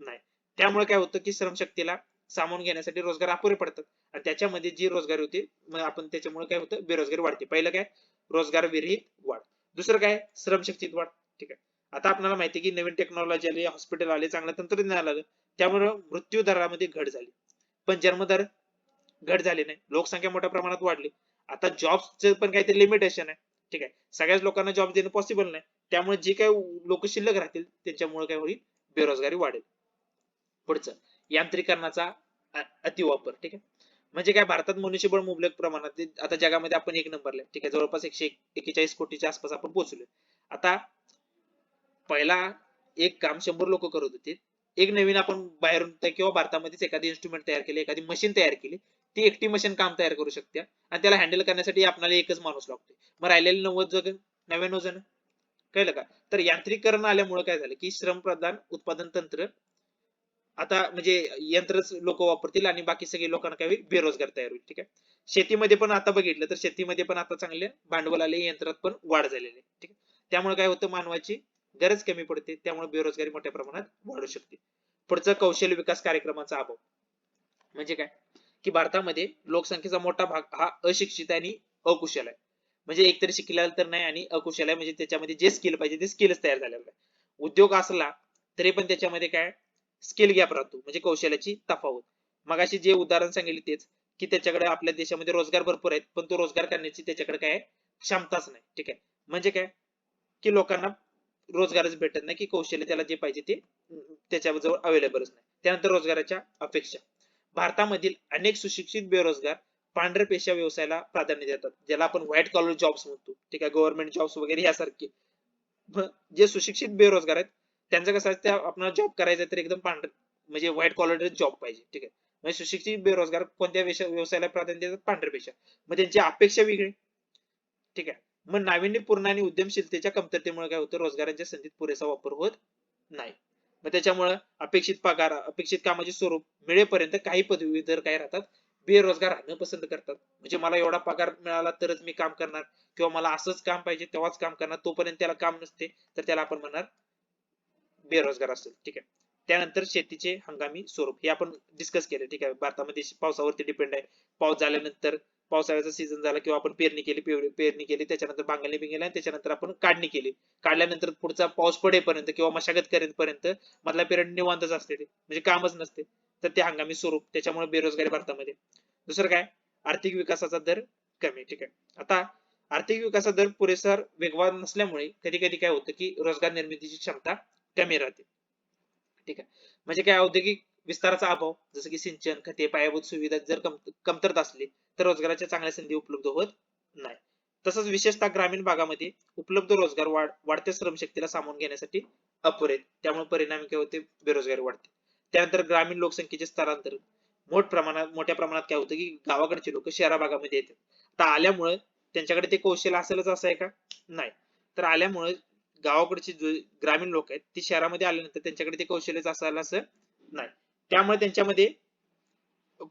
नाही. त्यामुळे काय होतं, की श्रमशक्तीला सामावून घेण्यासाठी रोजगार अपुरे पडतात, आणि त्याच्यामध्ये जी रोजगार होते, मग आपण त्याच्यामुळे काय होतं, बेरोजगारी वाढते. पहिलं काय, रोजगार विरहित वाढ. दुसरं काय, श्रमशक्तीत वाढ. ठीक आहे, आता आपल्याला माहिती आहे की नवीन टेक्नॉलॉजी आली, हॉस्पिटल आले, चांगलं तंत्रज्ञान आलं, त्यामुळे मृत्यू दरामध्ये घट झाली, पण जन्मदर घट झाली नाही. लोकसंख्या मोठ्या प्रमाणात वाढली. आता जॉबचं पण काहीतरी लिमिटेशन आहे. ठीक आहे, सगळ्याच लोकांना जॉब देणं पॉसिबल नाही, त्यामुळे जे काही लोक शिल्लक राहतील त्यांच्यामुळे काय होईल, बेरोजगारी वाढेल. पुढचं, यांत्रिकरणाचा अतिवापर. ठीक आहे, म्हणजे काय, भारतात मनुष्यबळ मुबलक प्रमाणात, आता जगामध्ये आपण 1 नंबरला आहे. ठीक आहे, जवळपास 141 कोटीच्या आसपास आपण पोहोचलोय. आता पहिला एक काम 100 लोक करत होते, एक नवीन आपण बाहेरून किंवा भारतामध्येच एखादी इन्स्ट्रुमेंट तयार केली, एखादी मशीन तयार केली, ती एकटी मशीन काम तयार करू शकते, आणि त्याला हँडल करण्यासाठी आपल्याला एकच माणूस लागतो. मग राहिलेले 99 जण, कळलं का, तर यांत्रिकरण आल्यामुळे काय झालं, की श्रमप्रधान उत्पादन तंत्र आता म्हणजे यंत्रच लोक वापरतील, आणि बाकी सगळे लोकांना काय होईल, बेरोजगार तयार होईल. ठीक आहे, शेतीमध्ये पण आता बघितलं तर शेतीमध्ये पण आता चांगले भांडवल आले, यंत्रात पण वाढ झालेली आहे. ठीक आहे, त्यामुळे काय होतं, मानवाची गरज कमी पडते, त्यामुळे बेरोजगारी मोठ्या प्रमाणात वाढू शकते. पुढचं, कौशल्य विकास कार्यक्रमाचा अभाव. म्हणजे काय, की भारतामध्ये लोकसंख्येचा मोठा भाग हा अशिक्षित आणि अकुशल आहे. म्हणजे एकतरी शिकलेला तर नाही आणि अकुशल आहे, म्हणजे त्याच्यामध्ये जे स्किल पाहिजे ते स्किलच तयार झालेलं आहे. उद्योग असला तरी पण त्याच्यामध्ये काय स्किल गॅप राहतो, म्हणजे कौशल्याची तफावत. मगाशी जे उदाहरण सांगितले तेच, की त्याच्याकडे आपल्या देशामध्ये रोजगार भरपूर आहेत, पण तो रोजगार करण्याची त्याच्याकडे काय क्षमताच नाही. ठीक आहे, म्हणजे काय की लोकांना रोजगारच भेटत नाही, की कौशल्य त्याला जे पाहिजे ते त्याच्याजवळ अवेलेबलच नाही. त्यानंतर रोजगाराच्या अपेक्षा. भारतामधील अनेक सुशिक्षित बेरोजगार पांढऱ्या पेशा व्यवसायाला प्राधान्य देतात, ज्याला आपण व्हाईट कॉलर जॉब्स म्हणतो. ठीक आहे, गव्हर्नमेंट जॉब्स वगैरे यासारखे. जे सुशिक्षित बेरोजगार आहेत त्यांचं कसं असतं, आपल्याला जॉब करायचा तर एकदम पांढर म्हणजे व्हाईट कॉलर जॉब पाहिजे. ठीक आहे, म्हणजे सुशिक्षित बेरोजगार कोणत्या व्यवसायाला प्राधान्य देतात, पांढऱ्या पेशा. मग त्यांची अपेक्षा वेगळी. ठीक आहे, मग नाविन्यपूर्ण आणि उद्यमशीलतेच्या कमतरतेमुळे काय होतं, रोजगारांच्या संधीत पुरेसा वापर होत नाही. मग त्याच्यामुळे अपेक्षित पगार, अपेक्षित कामाचे स्वरूप मिळेपर्यंत काही पदवीधर काय राहतात, बेरोजगार राहणं पसंत करतात. म्हणजे मला एवढा पगार मिळाला तरच मी काम करणार, किंवा मला असंच काम पाहिजे तेव्हाच काम करणार, तोपर्यंत त्याला काम नसते तर त्याला आपण म्हणणार बेरोजगार असेल. ठीक आहे, त्यानंतर शेतीचे हंगामी स्वरूप हे आपण डिस्कस केले. ठीक आहे, भारतामध्ये पावसावरती डिपेंड आहे. पाऊस झाल्यानंतर पावसाळ्याचा सीझन झाला किंवा आपण पेरणी केली, पेरणी केली, त्याच्यानंतर बांगणी बिंगली आणि त्याच्यानंतर आपण काढणी केली. काढल्यानंतर पुढचा पाऊस पडेपर्यंत किंवा मशागत करेपर्यंत मधला पिरियड निवांतच असते, ते म्हणजे कामच नसते. तर ते हंगामी स्वरूप, त्याच्यामुळे बेरोजगारी भारतामध्ये. दुसरं काय, आर्थिक विकासाचा दर कमी. ठीक आहे, आता आर्थिक विकासाचा दर पुरेसा वेगवान नसल्यामुळे कधी कधी काय होतं, की रोजगार निर्मितीची क्षमता कमी राहते. ठीक आहे, म्हणजे काय औद्योगिक विस्ताराचा अभाव, जसं की सिंचन, खते, पायाभूत सुविधा जर कमतरता असली तर रोजगाराच्या चांगल्या संधी उपलब्ध होत नाही. तसंच विशेषतः ग्रामीण भागामध्ये उपलब्ध रोजगार वाढत्या श्रमशक्तीला सामावून घेण्यासाठी अपुरे आहेत. त्यामुळे परिणामी काय होते, बेरोजगारी वाढते. त्यानंतर ग्रामीण लोकसंख्येचे स्थलांतर मोठ्या प्रमाणात काय होतं, की गावाकडचे लोक शहरा भागामध्ये येतात. तर आल्यामुळे त्यांच्याकडे ते कौशल्य असेलच असं आहे का, नाही. तर आल्यामुळे गावाकडचे जे ग्रामीण लोक आहेत ते शहरामध्ये आल्यानंतर त्यांच्याकडे ते कौशल्यच असायला असं नाही. त्यामुळे त्यांच्यामध्ये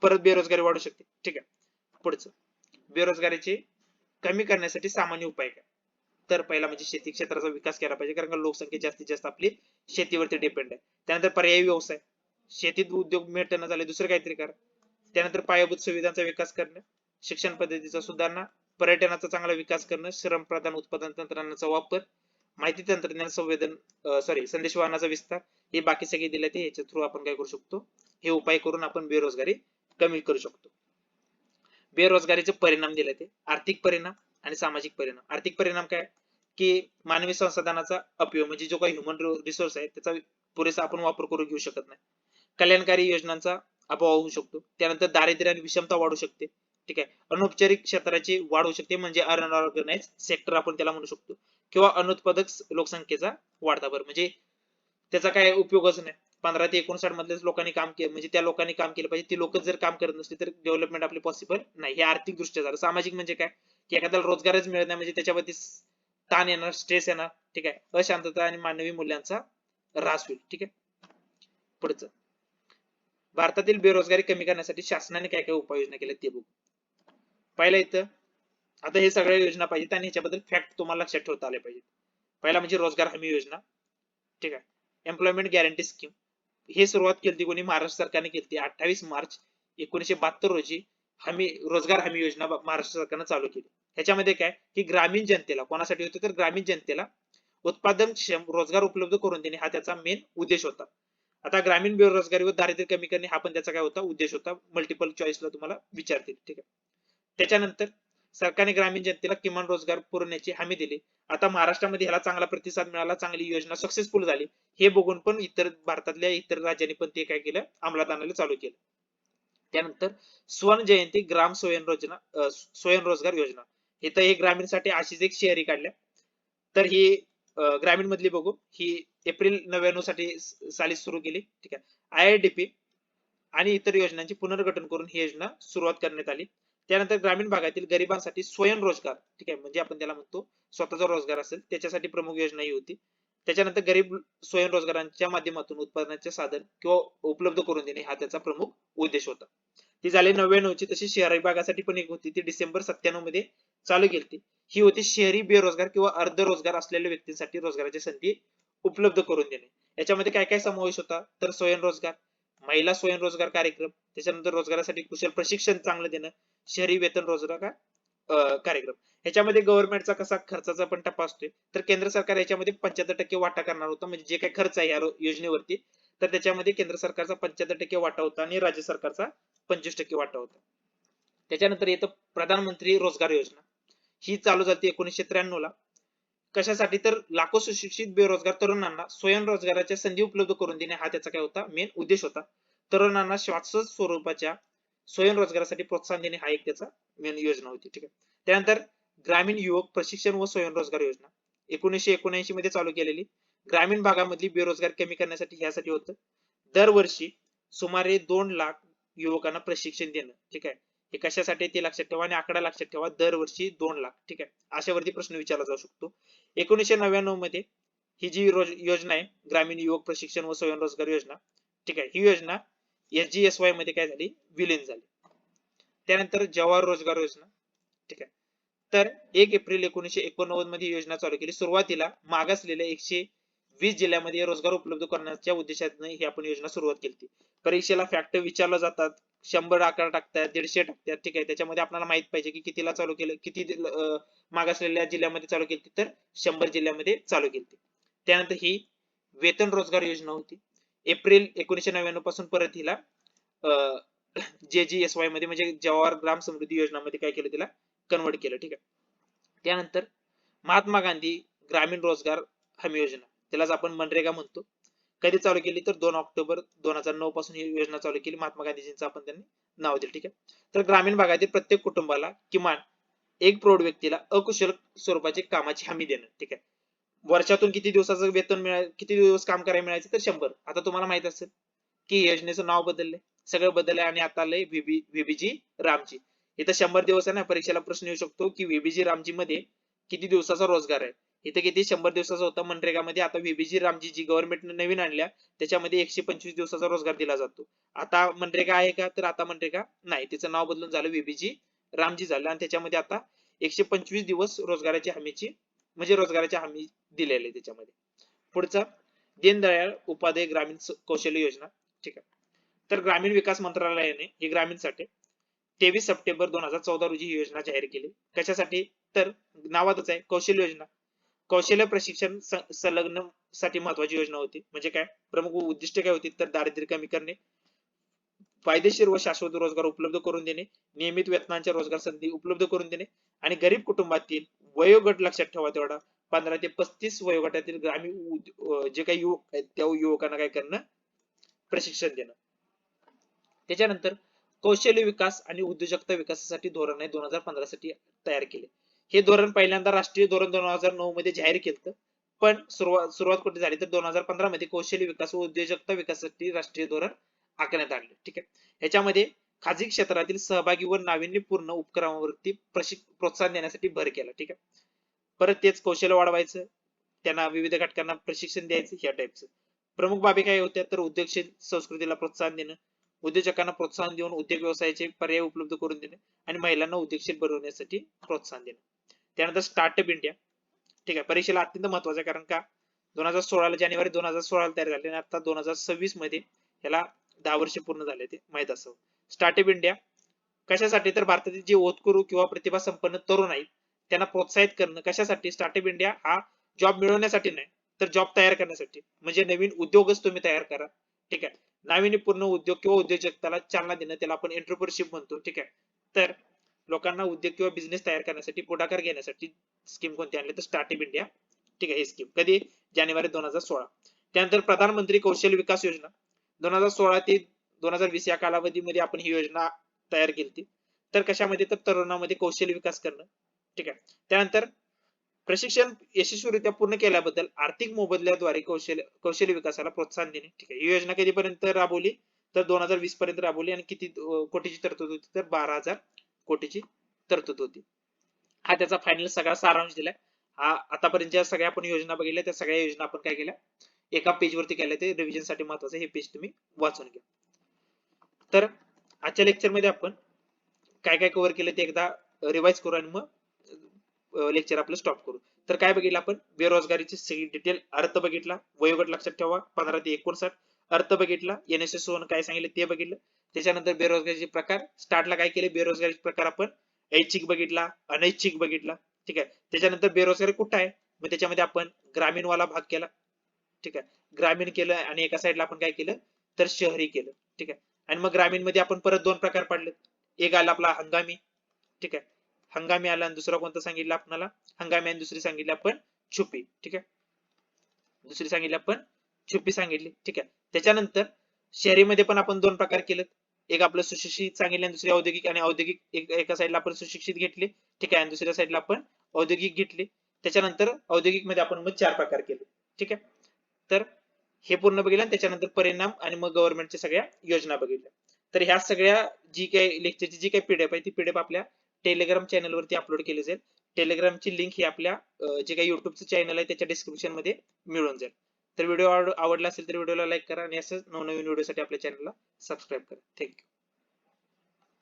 परत बेरोजगारी वाढू शकते. ठीक आहे, पुढचं, बेरोजगारीचे कमी करण्यासाठी सामान्य उपाय काय. तर पहिला म्हणजे शेती क्षेत्राचा विकास केला पाहिजे, कारण का लोकसंख्या जास्तीत जास्त आपली शेतीवरती डिपेंड आहे. त्यानंतर पर्यायी व्यवसाय, शेतीत उद्योग मिळत झाले दुसरं काहीतरी करा. त्यानंतर पायाभूत सुविधांचा विकास करणं, शिक्षण पद्धतीचा सुधारणा, पर्यटनाचा चांगला विकास करणं, श्रम प्रधान उत्पादन तंत्रज्ञानाचा वापर, माहिती तंत्रज्ञान संदेशवहनाचा विस्तार, हे बाकी सगळे दिले ते याच्या थ्रू आपण काय करू शकतो, हे उपाय करून आपण बेरोजगारी कमी करू शकतो. बेरोजगारीचे परिणाम दिले ते आर्थिक परिणाम आणि सामाजिक परिणाम. आर्थिक परिणाम काय, की मानवी संसाधनाचा अपयोग, म्हणजे जो काही ह्युमन रिसोर्स आहे त्याचा पुरेसा आपण वापर करू घेऊ शकत नाही. कल्याणकारी योजनांचा अभाव होऊ शकतो. त्यानंतर दारिद्र्य आणि विषमता वाढू शकते. ठीक आहे, अनौपचारिक क्षेत्राची वाढ होऊ शकते, म्हणजे अनऑर्गनाइज सेक्टर आपण त्याला म्हणू शकतो, किंवा अनुत्पादक लोकसंख्येचा वाढता भर, म्हणजे त्याचा काय उपयोगच नाही. 15 ते 59 मधल्याच लोकांनी काम केलं, म्हणजे त्या लोकांनी काम केलं पाहिजे, ती लोक जर काम करत नसली तर डेव्हलपमेंट आपली पॉसिबल नाही. हे आर्थिक दृष्ट्या झालं. सामाजिक म्हणजे काय, की एखाद्याला रोजगारच मिळत नाही, म्हणजे त्याच्यावरती ताण येणार, स्ट्रेस येणार. ठीक आहे, अशांतता आणि मानवी मूल्यांचा ऱ्हास होईल. ठीक आहे, पुढचं, भारतातील बेरोजगारी कमी करण्यासाठी शासनाने काय काय उपाययोजना केल्या ते बघू. पहिला इथं, आता हे सगळ्या योजना पाहिजेत आणि ह्याच्याबद्दल फॅक्ट तुम्हाला लक्षात ठेवता आले पाहिजे. पहिला म्हणजे रोजगार हमी योजना. ठीक आहे, एम्प्लॉयमेंट गॅरंटी स्कीम, हे सुरुवात केली कोणी, महाराष्ट्र सरकारने केली 28 मार्च 1972 रोजी. रोजगार हमी योजना महाराष्ट्र सरकारने चालू केली. ह्याच्यामध्ये काय, की ग्रामीण जनतेला, कोणासाठी होतं तर ग्रामीण जनतेला उत्पादनक्षम रोजगार उपलब्ध करून देणे हा त्याचा मेन उद्देश होता. आता ग्रामीण बेरोजगारी व दारिद्र्य कमी करणे हा पण त्याचा काय होता, उद्देश होता. मल्टिपल चॉईसला तुम्हाला विचारतील. ठीक आहे, त्याच्यानंतर सरकारने ग्रामीण जनतेला किमान रोजगार पुरवण्याची हमी दिली. आता महाराष्ट्रामध्ये ह्याला चांगला प्रतिसाद मिळाला, चांगली योजना सक्सेसफुल झाली. हे बघून पण भारतातल्या इतर राज्यांनी पण ते काय केलं, अंमलात आणायला चालू केलं. त्यानंतर स्वर्ण जयंती ग्राम स्वयंरोजगार योजना, इथं हे ग्रामीणसाठी अशीच एक शहरी काढल्या. तर ही ग्रामीण मधली बघू, ही एप्रिल 99 साली सुरू केली. ठीक आहे, IIDP आणि इतर योजनांचे पुनर्गठन करून ही योजना सुरुवात करण्यात आली. त्यानंतर ग्रामीण भागातील गरिबांसाठी स्वयंरोजगार, ठीक आहे, म्हणजे आपण त्याला म्हणतो स्वतःचा रोजगार असेल त्याच्यासाठी प्रमुख योजना ही होती. त्याच्यानंतर गरीब स्वयंरोजगारांच्या माध्यमातून उत्पादनाचे साधन किंवा उपलब्ध करून देणे हा त्याचा प्रमुख उद्देश होता. ती झाली 99 ची. तशी शहरी भागासाठी पण एक होती, ती डिसेंबर 97 मध्ये चालू केली. ही होती शहरी बेरोजगार किंवा अर्धरोजगार असलेल्या व्यक्तींसाठी रोजगाराची संधी उपलब्ध करून देणे. याच्यामध्ये काय काय समावेश होता, तर स्वयंरोजगार, महिला स्वयंरोजगार कार्यक्रम, त्याच्यानंतर रोजगारासाठी कुशल प्रशिक्षण चांगलं देणं, शहरी वेतन रोजगार कार्यक्रम. ह्याच्यामध्ये गव्हर्नमेंटचा कसा खर्चाचा पण टप्पा असतोय, तर केंद्र सरकार याच्यामध्ये 75% वाटा करणार होतं, म्हणजे जे काही खर्च आहे या योजनेवरती, तर त्याच्यामध्ये केंद्र सरकारचा 75% वाटा होता आणि राज्य सरकारचा 25% वाटा होता. त्याच्यानंतर येतं प्रधानमंत्री रोजगार योजना. ही चालू झाली 1993 ला. कशासाठी, तर लाखो सुशिक्षित बेरोजगार तरुणांना स्वयंरोजगाराच्या संधी उपलब्ध करून देणे हा त्याचा काय होता, मेन उद्देश होता. तरुणांना शाश्वत स्वरूपाच्या स्वयंरोजगारासाठी प्रोत्साहन देणे हा एक त्याचा मेन योजना होती. ठीक आहे. त्यानंतर ग्रामीण युवक प्रशिक्षण व स्वयंरोजगार योजना 1979 मध्ये चालू केलेली. ग्रामीण भागामधली बेरोजगार कमी करण्यासाठी यासाठी होतं. दरवर्षी सुमारे 2 लाख युवकांना प्रशिक्षण देणं. ठीक आहे. हे कशासाठी ते लक्षात ठेवा आणि आकडा लक्षात ठेवा, दरवर्षी 2 लाख. ठीक आहे. अशावरती प्रश्न विचारला जाऊ शकतो. 1999 मध्ये ही जी योजना आहे, ग्रामीण युवक प्रशिक्षण व स्वयंरोजगार योजना, ठीक आहे, ही योजना SGSY मध्ये काय झाली, विलीन झाली. त्यानंतर जवाहर रोजगार योजना. ठीक आहे. तर 1 एप्रिल 1989 मध्ये योजना चालू केली. सुरुवातीला मागासलेल्या 120 जिल्ह्यामध्ये रोजगार उपलब्ध करण्याच्या उद्देशाने ही आपण योजना सुरुवात केली. परीक्षेला फॅक्ट विचारलं जातात, 100 आकडा टाकतात, 150 टाकतात. ठीक आहे. त्याच्यामध्ये आपल्याला माहित पाहिजे की कितीला चालू केलं, किती मागासलेल्या जिल्ह्यामध्ये चालू केली, तर 100 जिल्ह्यामध्ये चालू केली. त्यानंतर ही वेतन रोजगार योजना होती. एप्रिल 1999 पासून परत हिला JGSY मध्ये म्हणजे जवाहर ग्राम समृद्धी योजनामध्ये काय केलं, तिला कन्वर्ट केलं. ठीक आहे. त्यानंतर महात्मा गांधी ग्रामीण रोजगार हमी योजना, त्यालाच आपण मनरेगा म्हणतो. कधी चालू केली, तर 2 ऑक्टोबर 2009 पासून ही योजना चालू केली. महात्मा गांधीजींचं आपण त्यांनी नाव दिलं. ठीक आहे. तर ग्रामीण भागातील प्रत्येक कुटुंबाला किमान एक प्रौढ व्यक्तीला अकुशल स्वरूपाची कामाची हमी देणं. ठीक आहे. वर्षातून किती दिवसाचं वेतन किती दिवस काम करायला मिळायचं, तर 100. आता तुम्हाला माहित असेल की योजनेचं नाव बदललंय, सगळं बदललंय आणि आता आलंय VBG रामजी. इथं 100 दिवस आहे ना, परीक्षेला प्रश्न येऊ शकतो की VBG रामजी मध्ये किती दिवसाचा रोजगार आहे. इथं किती 100 दिवसाचा होता मनरेगामध्ये. आता VBG रामजी जी गव्हर्नमेंटने नवीन आणल्या त्याच्यामध्ये 125 दिवसाचा रोजगार दिला जातो. आता मनरेगा आहे का, तर आता मनरेगा नाही, तिचं नाव बदलून झालं VBG रामजी झालं आणि त्याच्यामध्ये आता 125 दिवस रोजगाराची हमीची म्हणजे रोजगाराची हमी दिलेली आहे त्याच्यामध्ये. पुढचा दीनदयाळ उपाध्याय ग्रामीण कौशल्य योजना. ठीक आहे. तर ग्रामीण विकास मंत्रालयाने ही ग्रामीणसाठी 23 सप्टेंबर 2014 रोजी ही योजना जाहीर केली. कशासाठी, तर नावातच आहे कौशल्य योजना. कौशल्य प्रशिक्षण संलग्न साठी महत्वाची योजना होती. म्हणजे काय प्रमुख उद्दिष्ट काय होती, तर दारिद्र्य कमी करणे, फायदेशीर व शाश्वत रोजगार उपलब्ध करून देणे, नियमित वेतनांच्या रोजगार संधी उपलब्ध करून देणे आणि गरीब कुटुंबातील वयोगट लक्षात ठेवा तेवढा 15 ते 35 वयोगटातील ग्रामीण जे काही युवक आहेत त्या युवकांना काय करणं, प्रशिक्षण देणं. त्याच्यानंतर कौशल्य विकास आणि उद्योजकता विकासासाठी धोरण आहे 2015 साठी तयार केले. हे धोरण पहिल्यांदा राष्ट्रीय धोरण 2009 मध्ये जाहीर केलं, पण सुरुवात कुठे झाली, तर 2015 मध्ये कौशल्य विकास व उद्योजकता विकासासाठी राष्ट्रीय धोरण आखण्यात आले. ठीक आहे. ह्याच्यामध्ये खाजगी क्षेत्रातील सहभागी व नाविन्यपूर्ण उपक्रमावरती प्रोत्साहन देण्यासाठी भर केला. ठीक आहे. परत तेच कौशल्य वाढवायचं, त्यांना विविध घटकांना प्रशिक्षण द्यायचं, ह्या टाईपचं. प्रमुख बाबी काय होत्या, तर उद्योगशील संस्कृतीला प्रोत्साहन देणं, उद्योजकांना प्रोत्साहन देऊन उद्योग व्यवसायाचे पर्याय उपलब्ध करून देणे आणि महिलांना उद्योगशील बनवण्यासाठी प्रोत्साहन देणं. त्यानंतर स्टार्टअप इंडिया. ठीक आहे. परीक्षेला अत्यंत महत्वाचं आहे, कारण का 2016 जानेवारी 2016 ला तयार झाले आणि आता 2026 मध्ये याला 10 वर्ष पूर्ण झाले, ते माहित असावं. स्टार्टअप इंडिया कशासाठी, तर भारतातील जे होतकरू किंवा प्रतिभा संपन्न तरुण आहेत त्यांना प्रोत्साहित करणं. कशासाठी, स्टार्टअप इंडिया हा जॉब मिळवण्यासाठी नाही, तर जॉब तयार करण्यासाठी. म्हणजे नवीन उद्योगच तुम्ही तयार करा. ठीक आहे. नाविन्यपूर्ण उद्योग किंवा उद्योजकताला चालना देणं, त्याला आपण एंटरप्रेन्योरशिप म्हणतो. ठीक आहे. तर लोकांना उद्योग किंवा बिझनेस तयार करण्यासाठी पुढाकार घेण्यासाठी स्कीम कोणती आणली, तर स्टार्टअप इंडिया. ठीक आहे. ही स्कीम कधी, जानेवारी 2016. त्यानंतर प्रधानमंत्री कौशल्य विकास योजना 2016 ते 2020 या कालावधीमध्ये आपण ही योजना तयार केली. तर कशामध्ये, तर तरुणांमध्ये कौशल्य विकास करणं. ठीक आहे. त्यानंतर प्रशिक्षण यशस्वीरित्या पूर्ण केल्याबद्दल आर्थिक मोबदल्याद्वारे कौशल्य विकासाला प्रोत्साहन देणे. ठीक आहे. ही योजना कधीपर्यंत राबवली, तर 2020 पर्यंत राबवली आणि किती कोटीची तरतूद होती, तर 12,000 कोटीची तरतूद होती. हा त्याचा फायनल सगळा सारांश दिलाय. हा आतापर्यंत ज्या सगळ्या आपण योजना बघितल्या त्या सगळ्या योजना आपण काय केल्या, एका पेज वरती केल्या. ते रिव्हिजन साठी महत्वाचं, हे पेज तुम्ही वाचून घ्या. तर आजच्या लेक्चर मध्ये आपण काय काय कव्हर केलं ते एकदा रिवाइज करू आणि मग लेक्चर आपलं स्टॉप करू. तर काय बघितलं आपण, बेरोजगारीची सगळी डिटेल अर्थ बघितला, वयोगट लक्षात ठेवा 15 ते 59, अर्थ बघितला, NSS काय सांगितलं ते बघितलं. त्याच्यानंतर बेरोजगारीचे प्रकार, स्टार्टला काय केले, बेरोजगारीचे प्रकार आपण ऐच्छिक बघितला, अनैच्छिक बघितला. ठीक आहे. त्याच्यानंतर बेरोजगारी कुठं आहे? मग त्याच्यामध्ये आपण ग्रामीणवाला भाग केला. ठीक आहे. ग्रामीण केलं आणि एका साईडला आपण काय केलं तर शहरी केलं. ठीक आहे. आणि मग ग्रामीण मध्ये आपण परत दोन प्रकार पाडले. एक आला आपला हंगामी. ठीक आहे. हंगामी आला आणि दुसरा कोणता सांगितलं आपल्याला? हंगामी आणि दुसरी सांगितली आपण छुपी. ठीक आहे. दुसरी सांगितली आपण छुपी सांगितली. ठीक आहे. त्याच्यानंतर शहरीमध्ये पण आपण दोन प्रकार केलेत. एक आपलं सुशिक्षित सांगितले आणि दुसरी औद्योगिक आणि औद्योगिक एका साईडला आपण सुशिक्षित घेतले. ठीक आहे. आणि दुसऱ्या साईडला आपण औद्योगिक घेतले. त्याच्यानंतर औद्योगिक मध्ये आपण मग चार प्रकार केले. ठीक आहे. तर हे पूर्ण बघितलं आणि त्याच्यानंतर परिणाम आणि मग गव्हर्नमेंटच्या सगळ्या योजना बघितल्या. तर ह्या सगळ्या जी काही लेक्चरची जी काही पीडीएफ आहे ती पीडीएफ आपल्या टेलिग्राम चॅनल वरती अपलोड केली जाईल. टेलिग्रामची लिंक ही आपल्या जे काही युट्यूबचं चॅनल आहे त्याच्या डिस्क्रिप्शन मध्ये मिळून जाईल. तर व्हिडिओ आवडला असेल तर व्हिडिओला लाईक करा आणि असंच नवनवीन व्हिडिओसाठी आपल्या चॅनलला सबस्क्राईब करा. थँक्यू.